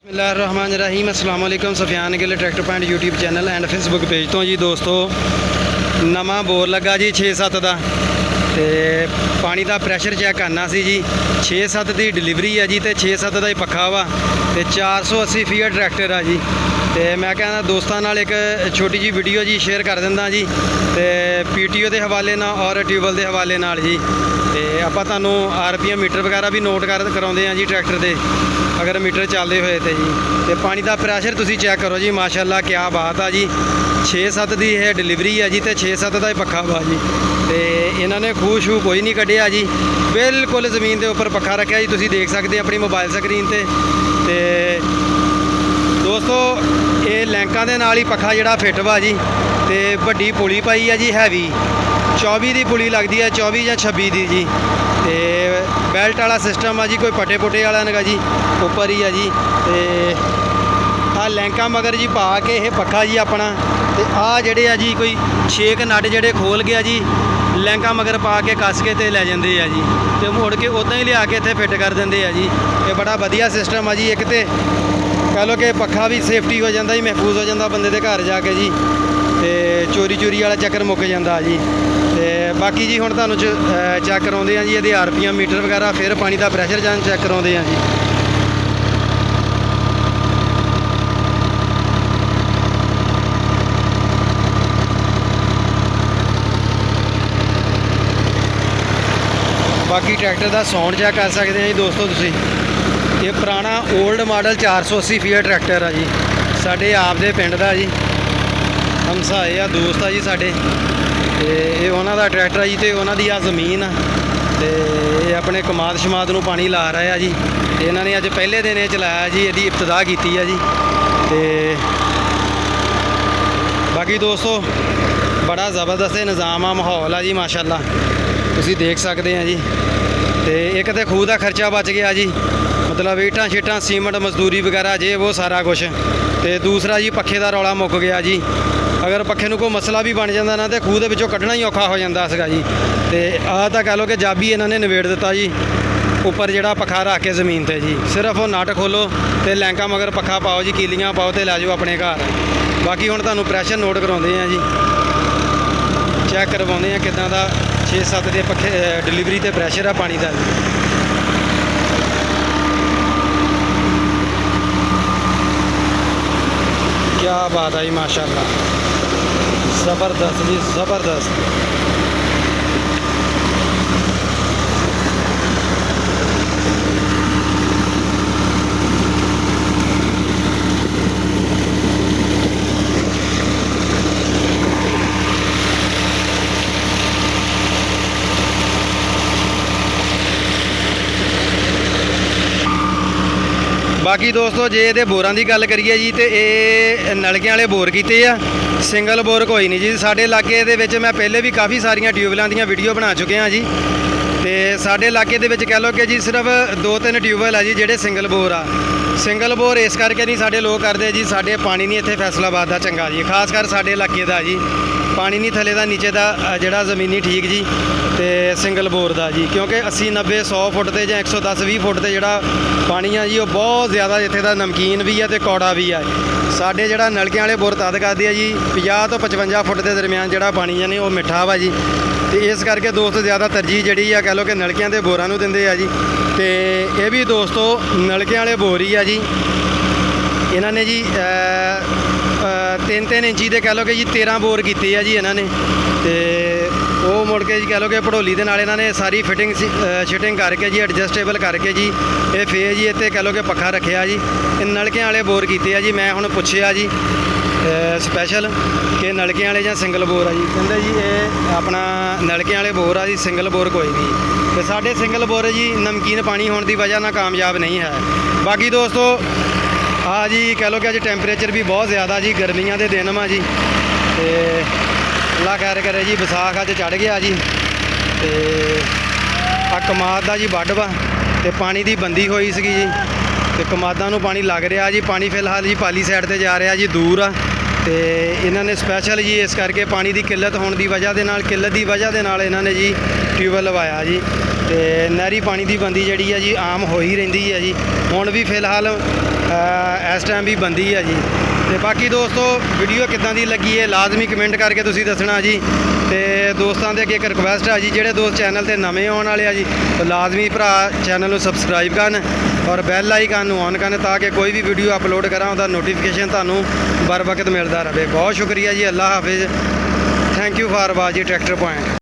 बिस्मिल्लाहिर्रहमानिर्रहीम अस्सलाम वालेकुम Sufiyan Gill tractor point YouTube channel and Facebook page तो जी दोस्तों नवा बोर लगा जी 6-7 का तो पानी का प्रैशर चैक करना सी जी 6-7 की डिलीवरी है जी तो 6-7 का ही पखा वा तो 480 फीट ट्रैक्टर है जी तो मैं कहना दोस्तों नाल एक छोटी जी वीडियो जी शेयर कर दिंदा जी तो PTO के हवाले नाल और ट्यूबल के हवाले नाल जी तो आपां तुहानूं RPM मीटर वगैरह भी नोट कराउंदे हैं जी ट्रैक्टर के अगर मीटर चलते हुए तो जी तो पानी का प्रैशर तुसीं चैक करो जी माशाअल्लाह क्या बात है जी 6-7 की यह डिलीवरी है जी तो 6-7 का ही पखा वा जी तो इन्होंने खूह शू कोई नहीं कढ़िया जी बिल्कुल जमीन के उपर पखा रखा जी तुसीं देख सकते अपनी मोबाइल स्क्रीन ते दोस्तों ये लैंकां दे नाल ही पखा जिहड़ा फिट वा जी तो वड्डी पुली पाई है जी हैवी 24 की पुली लगती है 24 या 26 की जी तो बैल्ट वाला सिस्टम है जी कोई पटे पुटे वाला नहीं जी उपर ही है जी तो आ लैंका मगर जी पा के ये पखा जी अपना तो आ जड़े है जी कोई 6 नट जड़े खोल गया जी लैंका मगर पा के कस के ते लै जाते हैं जी तो मुड़ के उदा ही लिया के इत्थे फिट कर देंगे है जी ये बड़ा वधिया सिस्टम है जी एक तो कह लो कि पखा भी सेफ्टी हो जाता जी महफूज हो जाता बंदे के घर जाके जी तो चोरी वाला चक्कर मुक जाता जी तो बाकी जी हुण तुहानूं चैक कराउंदे हैं जी ये RPM मीटर वगैरह फिर पानी का प्रैशर जान चैक कराउंदे हैं जी बाकी ट्रैक्टर का साउंड चैक कर सकते हैं जी दोस्तों तुसीं ये पुराना ओल्ड मॉडल 480 फीट ट्रैक्टर है जी साडे आप दे पिंड दा जी हमसाए आ दोस्त आ जी साडे ते ये उन्हां दा ट्रैक्टर है जी तो उन्हां दी आ जमीन आ ते ये अपने कमाद शमाद नूं पानी ला रहा है जी इन्हां ने अज पहले दिन ये चलाया जी इहदी इब्तदा कीती है जी ते बाकी दोस्तों बड़ा ज़बरदस्त निज़ाम आ माहौल आ जी माशाअल्लाह तुसीं देख सकते हैं जी तो एक तो खूह का खर्चा बच गया जी मतलब ईटां शीटां सीमेंट मजदूरी वगैरह जे वो सारा कुछ तो दूसरा जी पखे का रौला मुक गया जी अगर पखे नूं कोई मसला भी बन जाता ना तो खूह के विचों कढ़ना ही औखा हो जाता सीगा जी तो आह तो कह लो कि जाबी इन्होंने नवेड़ दिता जी उपर जिहड़ा पखा रख के जमीन पर जी सिर्फ वो नट खोलो तो लैंका मगर पखा पाओ जी कीलियाँ पाओ तो लै जाओ अपने घर बाकी हुण तुहानूं प्रैशर नोट कराउंदे हैं जी चैक करवाउंदे हैं किदां दा 6-7 के पखे डिलीवरी तो प्रैशर है पानी का क्या बात है जी माशाअल्लाह ज़बरदस्त जी ज़बरदस्त बाकी दोस्तों जे ये बोरां की गल करिए जी तो ये नलके वाले बोर किए आ सिंगल बोर कोई नहीं जी साडे इलाके दे विच मैं पहले भी काफ़ी सारिया ट्यूबलों दी वीडियो बना चुके हैं जी तो साडे इलाके दे विच कह लो कि जी सिर्फ 2-3 ट्यूबल है जी जेडे सिंगल बोर आ सिंगल बोर इस करके नहीं साडे लोग करते जी साडे पानी नहीं इत्थे फैसलाबाद का चंगा जी खास कर साडे इलाके का जी पानी नहीं थले का नीचे का जोड़ा जमीनी ठीक जी तो सिंगल बोर का जी क्योंकि 80-90-100 फुट से या 110-20 फुट से जोड़ा पानी है जी वो बहुत ज़्यादा इत्थे का नमकीन भी है तो कौड़ा भी है साडे जोड़ा नलके वाले बोर तद करते हैं जी 50 तो 55 फुट के दरम्यान जोड़ा पानी है नहीं वो मिठा वा जी तो इस करके दोस्त ज़्यादा तरजीह जी कह लो कि नलकियां के बोरां नूं दिंदे आ जी तो ये भी दोस्तों नलके वाले बोर ही है जी इन्होंने जी 3-3 इंची के कह लो कि जी 13 बोर किए है जी इन्होंने तो वो मुड़ के जी कह लो कि भड़ोली के नाल इन्होंने सारी फिटिंग शिटिंग करके जी एडजस्टेबल करके जी ये फेज जी इतने कह लो कि पखा रखा जी नलके वाले बोर किए है जी मैं हुण पुछया जी स्पैशल कि नलके वाले या सिंगल बोर आ जी कहते जी ये अपना नलके वाले बोर आ जी सिंगल बोर कोई नहीं तो साढ़े सिंगल बोर जी नमकीन पानी होने की वजह ना कामयाब नहीं है बाकी दोस्तों हाँ जी कह लो कि अज टैंपरेचर भी बहुत ज़्यादा जी गर्मियों के दिन वा जी तो अल्लाह खैर करे जी विसाख अज चढ़ गया जी तो आ कमाद का जी बड वा तो पानी की बंदी हुई सी जी तो कमादां नूं पानी लग रहा जी पानी फिलहाल जी पाली साइड पर जा रहा जी दूर आ तो इन्होंने स्पैशल जी इस करके पानी की किल्लत होने की वजह किल्लत की वजह इन्होंने जी ट्यूबवैल लवाया जी तो नहरी पानी की बंदी जी है जी आम हो ही रही है जी हुण भी फिलहाल ਇਸ ਟਾਈਮ ਵੀ ਬੰਦੀ ਆ ਜੀ। ਤੇ ਬਾਕੀ ਦੋਸਤੋ ਵੀਡੀਓ ਕਿੱਦਾਂ ਦੀ ਲੱਗੀ ਹੈ ਲਾਜ਼ਮੀ ਕਮੈਂਟ ਕਰਕੇ ਤੁਸੀਂ ਦੱਸਣਾ ਜੀ। ਤੇ ਦੋਸਤਾਂ ਦੇ ਅੱਗੇ ਇੱਕ ਰਿਕੁਐਸਟ ਹੈ ਜੀ, ਜਿਹੜੇ ਦੋਸਤ ਚੈਨਲ ਤੇ ਨਵੇਂ ਆਉਣ ਵਾਲੇ ਆ ਜੀ, ਉਹ ਲਾਜ਼ਮੀ ਭਰਾ ਚੈਨਲ ਨੂੰ ਸਬਸਕ੍ਰਾਈਬ ਕਰਨ ਔਰ ਬੈਲ ਆਈਕਨ ਨੂੰ ਔਨ ਕਰਨ ਤਾਂ ਕਿ ਕੋਈ ਵੀ ਵੀਡੀਓ ਅਪਲੋਡ ਕਰਾਂ ਉਹਦਾ ਨੋਟੀਫਿਕੇਸ਼ਨ ਤੁਹਾਨੂੰ ਬਰ ਵਕਤ ਮਿਲਦਾ ਰਹੇ। ਬਹੁਤ ਸ਼ੁਕਰੀਆ ਜੀ। ਅੱਲਾ ਹਾਫਿਜ਼। Thank you for watching tractor point.